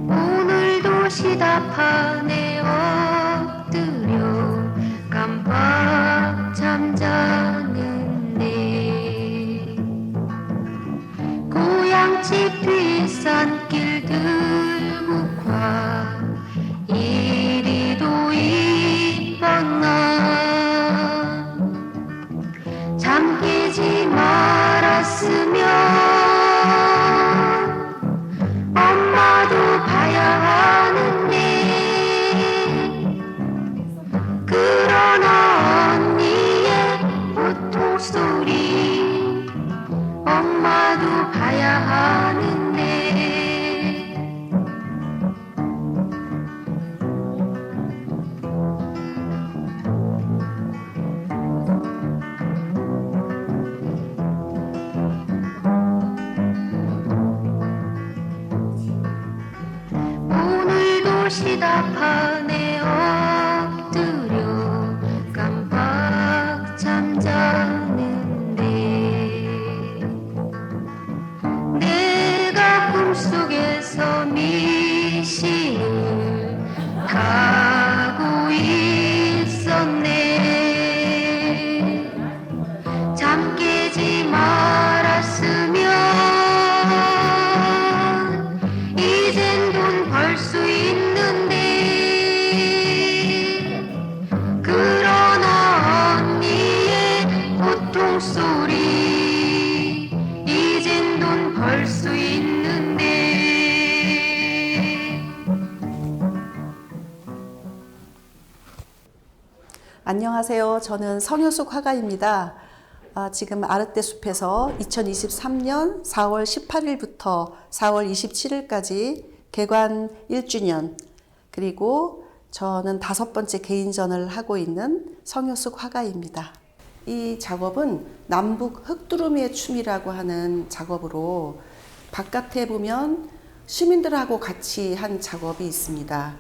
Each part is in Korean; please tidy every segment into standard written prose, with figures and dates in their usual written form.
오늘도 시다판에 엎드려 깜빡 잠자는데 고향집 뒷산길 들국화 이리도 입었나 잠 깨지 말았으면 엄마도 봐야 하는데 그러나 언니의 고통소리 엄마도 봐야 하는데 오늘도 시다판에 엎드려 깜빡 잠자는데 내가 꿈속에서 미신을 타고 있었네 잠 깨지 말았으면 이젠 돈 벌 수 있는데 그러나 언니의 고통소리 이젠 돈 벌 수 있는데. 안녕하세요. 저는 성효숙 화가입니다. 지금 아르떼 숲에서 2023년 4월 18일부터 4월 27일까지 개관 1주년 그리고 저는 5번째 개인전을 하고 있는 성효숙 화가입니다. 이 작업은 남북 흑두루미의 춤이라고 하는 작업으로 바깥에 보면 시민들하고 같이 한 작업이 있습니다.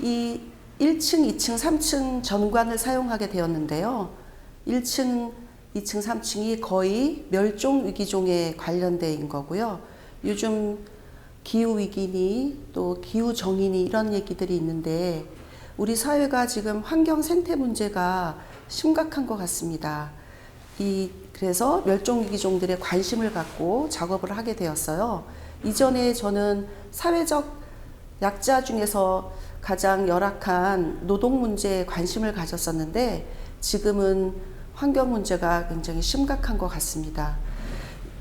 이 1층, 2층, 3층 전관을 사용하게 되었는데요. 1층, 2층, 3층이 거의 멸종위기종에 관련된 거고요. 요즘 기후위기니 또 기후정의니 이런 얘기들이 있는데 우리 사회가 지금 환경 생태 문제가 심각한 것 같습니다. 그래서 멸종위기종들에 관심을 갖고 작업을 하게 되었어요. 이전에 저는 사회적 약자 중에서 가장 열악한 노동 문제에 관심을 가졌었는데 지금은 환경 문제가 굉장히 심각한 것 같습니다.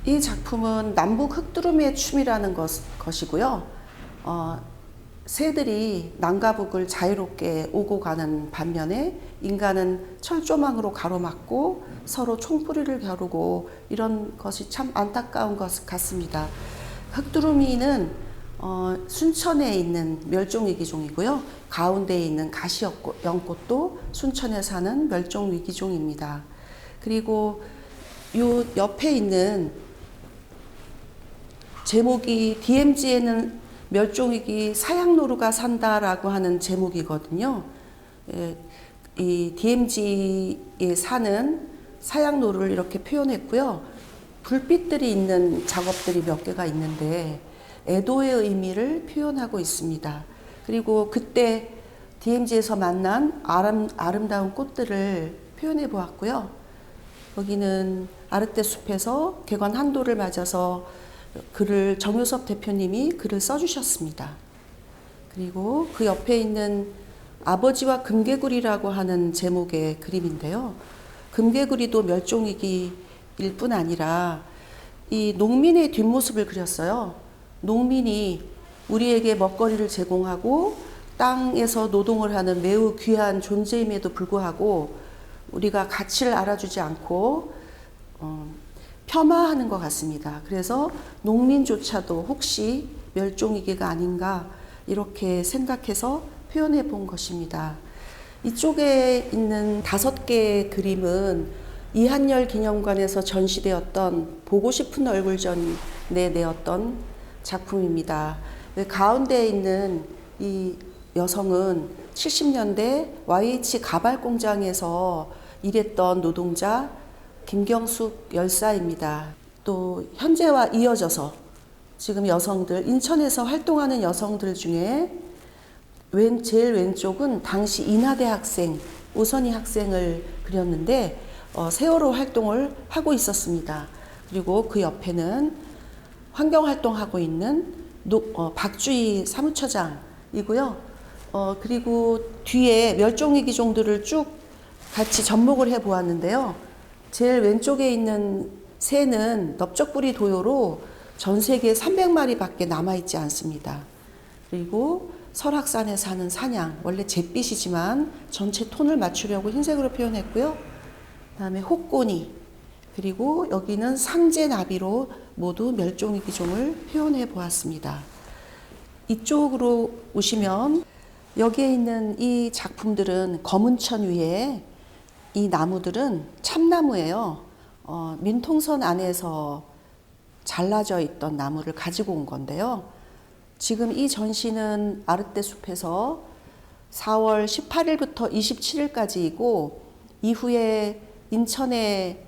이 작품은 남북 흑두루미의 춤이라는 것이고요. 새들이 남과 북을 자유롭게 오고 가는 반면에 인간은 철조망으로 가로막고 서로 총뿌리를 겨루고 이런 것이 참 안타까운 것 같습니다. 흑두루미는 순천에 있는 멸종위기종이고요. 가운데에 있는 가시연꽃도 순천에 사는 멸종위기종입니다. 그리고 요 옆에 있는 제목이 DMZ에는 멸종위기 사양노루가 산다라고 하는 제목이거든요. 이 DMZ에 사는 사양노루를 이렇게 표현했고요. 불빛들이 있는 작업들이 몇 개가 있는데 애도의 의미를 표현하고 있습니다. 그리고 그때 DMZ에서 만난 아름다운 꽃들을 표현해 보았고요. 여기는 아르떼 숲에서 개관 한도를 맞아서 정효섭 대표님이 글을 써주셨습니다. 그리고 그 옆에 있는 아버지와 금개구리라고 하는 제목의 그림인데요. 금개구리도 멸종위기일 뿐 아니라 이 농민의 뒷모습을 그렸어요. 농민이 우리에게 먹거리를 제공하고 땅에서 노동을 하는 매우 귀한 존재임에도 불구하고 우리가 가치를 알아주지 않고 폄하하는 것 같습니다. 그래서 농민조차도 혹시 멸종위기가 아닌가 이렇게 생각해서 표현해 본 것입니다. 이쪽에 있는 5개의 그림은 이한열 기념관에서 전시되었던 보고 싶은 얼굴전에 내었던 작품입니다. 가운데에 있는 이 여성은 70년대 YH 가발 공장에서 일했던 노동자 김경숙 열사입니다. 또 현재와 이어져서 지금 여성들, 인천에서 활동하는 여성들 중에 제일 왼쪽은 당시 인하대 학생, 오선희 학생을 그렸는데 세월호 활동을 하고 있었습니다. 그리고 그 옆에는 환경활동하고 있는 박주희 사무처장이고요. 그리고 뒤에 멸종위기종들을 쭉 같이 접목을 해 보았는데요. 제일 왼쪽에 있는 새는 넓적부리 도요로 전 세계에 300마리밖에 남아있지 않습니다. 그리고 설악산에 사는 사냥, 원래 잿빛이지만 전체 톤을 맞추려고 흰색으로 표현했고요. 그다음에 혹고니, 그리고 여기는 상제나비로 모두 멸종위기종을 표현해 보았습니다. 이쪽으로 오시면 여기에 있는 이 작품들은 검은천 위에 이 나무들은 참나무예요. 민통선 안에서 잘라져 있던 나무를 가지고 온 건데요. 지금 이 전시는 아르떼 숲에서 4월 18일부터 27일까지이고 이후에 인천의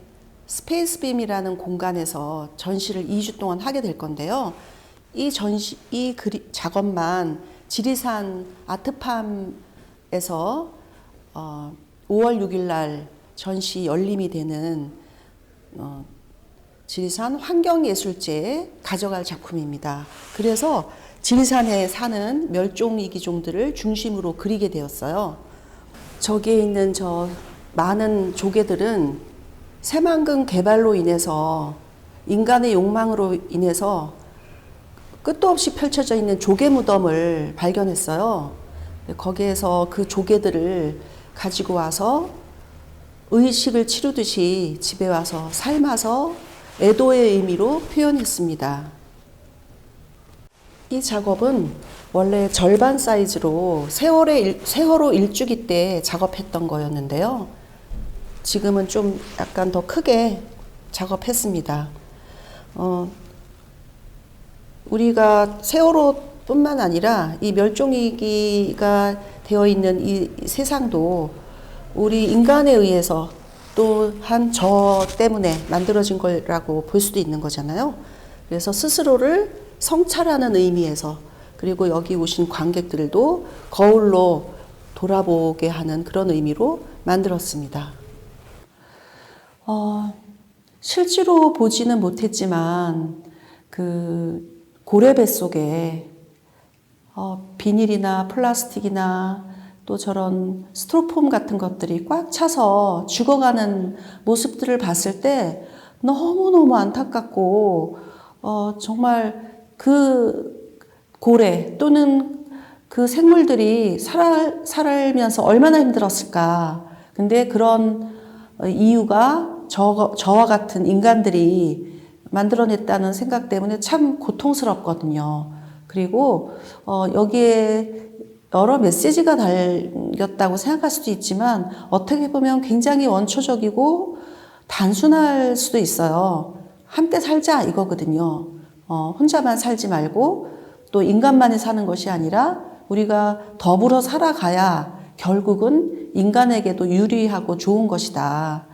스페이스빔이라는 공간에서 전시를 2주 동안 하게 될 건데요. 이 작업만 지리산 아트팜에서 5월 6일 날 전시 열림이 되는 지리산 환경예술제에 가져갈 작품입니다. 그래서 지리산에 사는 멸종위기종들을 중심으로 그리게 되었어요. 저기에 있는 저 많은 조개들은 새만금 개발로 인해서 인간의 욕망으로 인해서 끝도 없이 펼쳐져 있는 조개 무덤을 발견했어요. 거기에서 그 조개들을 가지고 와서 의식을 치르듯이 집에 와서 삶아서 애도의 의미로 표현했습니다. 이 작업은 원래 절반 사이즈로 세월호 일주기 때 작업했던 거였는데요. 지금은 좀 약간 더 크게 작업했습니다. 우리가 세월호뿐만 아니라 이 멸종위기가 되어 있는 이 세상도 우리 인간에 의해서 또한 저 때문에 만들어진 거라고 볼 수도 있는 거잖아요. 그래서 스스로를 성찰하는 의미에서, 그리고 여기 오신 관객들도 거울로 돌아보게 하는 그런 의미로 만들었습니다. 실제로 보지는 못했지만 그 고래 뱃속에 비닐이나 플라스틱이나 또 저런 스티로폼 같은 것들이 꽉 차서 죽어가는 모습들을 봤을 때 너무너무 안타깝고 정말 그 고래 또는 그 생물들이 살면서 얼마나 힘들었을까. 근데 그런 이유가 저와 같은 인간들이 만들어냈다는 생각 때문에 참 고통스럽거든요. 그리고 여기에 여러 메시지가 달렸다고 생각할 수도 있지만 어떻게 보면 굉장히 원초적이고 단순할 수도 있어요. 함께 살자 이거거든요. 혼자만 살지 말고 또 인간만이 사는 것이 아니라 우리가 더불어 살아가야 결국은 인간에게도 유리하고 좋은 것이다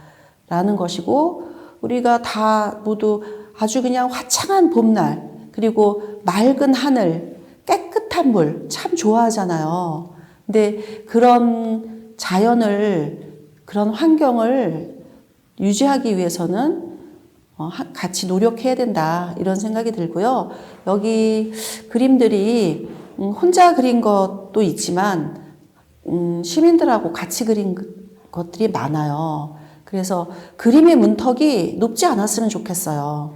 라는 것이고, 우리가 다 모두 아주 그냥 화창한 봄날, 그리고 맑은 하늘, 깨끗한 물 참 좋아하잖아요. 근데 그런 자연을, 그런 환경을 유지하기 위해서는 같이 노력해야 된다 이런 생각이 들고요. 여기 그림들이 혼자 그린 것도 있지만 시민들하고 같이 그린 것들이 많아요. 그래서 그림의 문턱이 높지 않았으면 좋겠어요.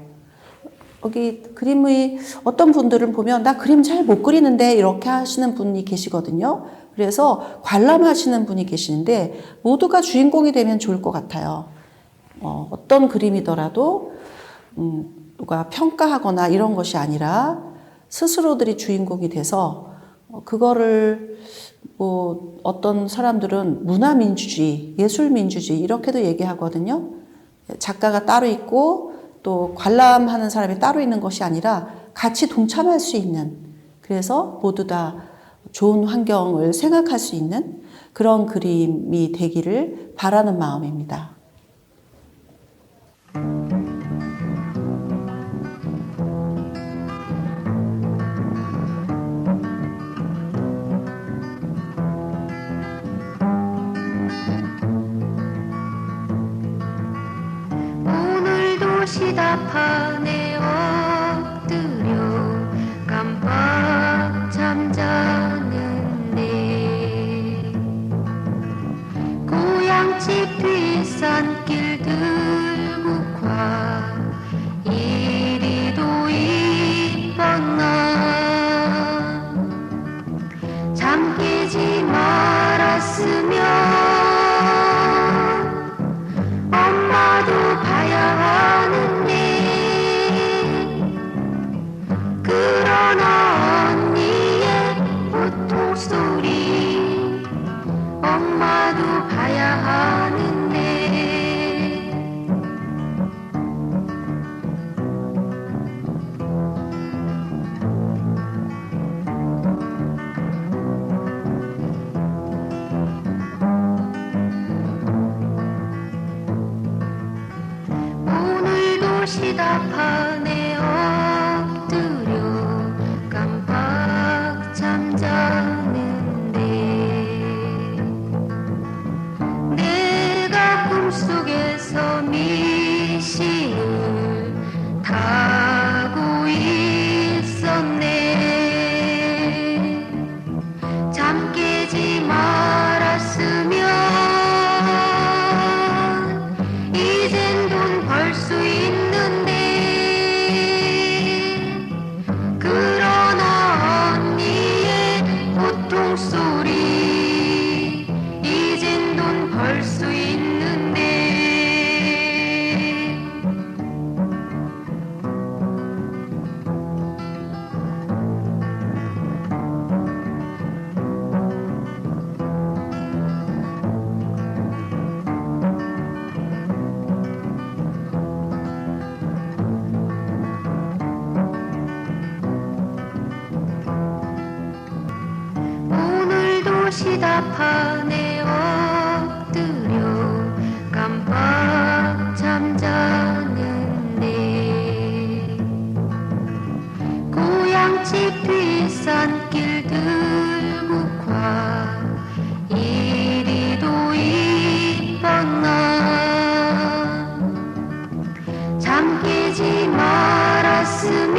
여기 그림의 어떤 분들은 보면 나 그림 잘 못 그리는데 이렇게 하시는 분이 계시거든요. 그래서 관람하시는 분이 계시는데 모두가 주인공이 되면 좋을 것 같아요. 어떤 그림이더라도 누가 평가하거나 이런 것이 아니라 스스로들이 주인공이 돼서 그거를 뭐 어떤 사람들은 문화민주주의, 예술민주주의 이렇게도 얘기하거든요. 작가가 따로 있고 또 관람하는 사람이 따로 있는 것이 아니라 같이 동참할 수 있는, 그래서 모두 다 좋은 환경을 생각할 수 있는 그런 그림이 되기를 바라는 마음입니다. 오늘도 시다판에 엎드려 깜빡 잠자는데 고향집 뒷산길 들국화 이리도 이뻤나 잠 깨지 말았으면 엄마도 봐야 하는데 그러나 언니의 고통소리 엄마도 봐야 하는데 오늘도 시다판에 엎드려 깜빡 잠자는데 내가 꿈속에서 미신을 타고 있었네 잠 깨지 말았으면 이젠 돈 벌 수 있는데 그러나 언니의 고통소리 이젠 돈 벌 수 있는데 오늘도 시다판에 엎드려 깜빡 잠자는데 고향집 뒷산길 들국화 이리도 이뻤나 잠 깨지 말았으면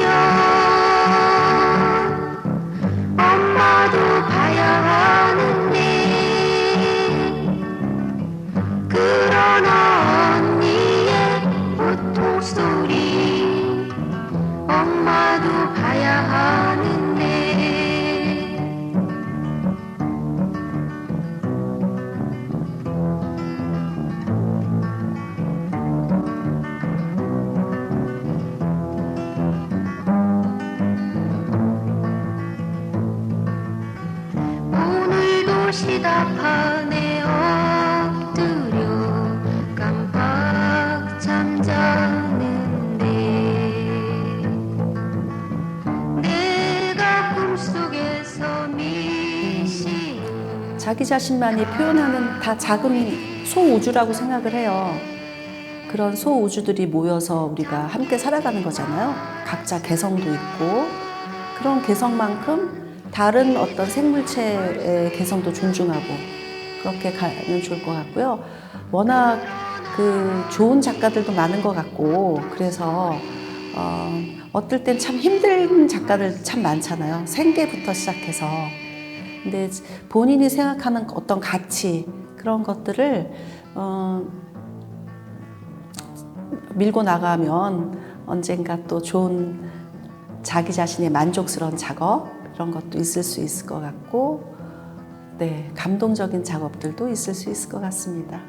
엄마도 봐야 하는데 그러나 언니의 고통소리 엄마도 봐야 하는데 오늘도 시다판에 엎드려 깜빡 잠자는데 내가 꿈속에서 미신 자기 자신만이 표현하는 다 작은 소우주라고 생각을 해요. 그런 소우주들이 모여서 우리가 함께 살아가는 거잖아요. 각자 개성도 있고 그런 개성만큼 다른 어떤 생물체의 개성도 존중하고 그렇게 가면 좋을 것 같고요. 워낙 그 좋은 작가들도 많은 것 같고 그래서 어떨 땐 참 힘든 작가들 참 많잖아요. 생계부터 시작해서. 근데 본인이 생각하는 어떤 가치 그런 것들을 밀고 나가면 언젠가 또 좋은 자기 자신의 만족스러운 작업 그런 것도 있을 수 있을 것 같고 네, 감동적인 작업들도 있을 수 있을 것 같습니다.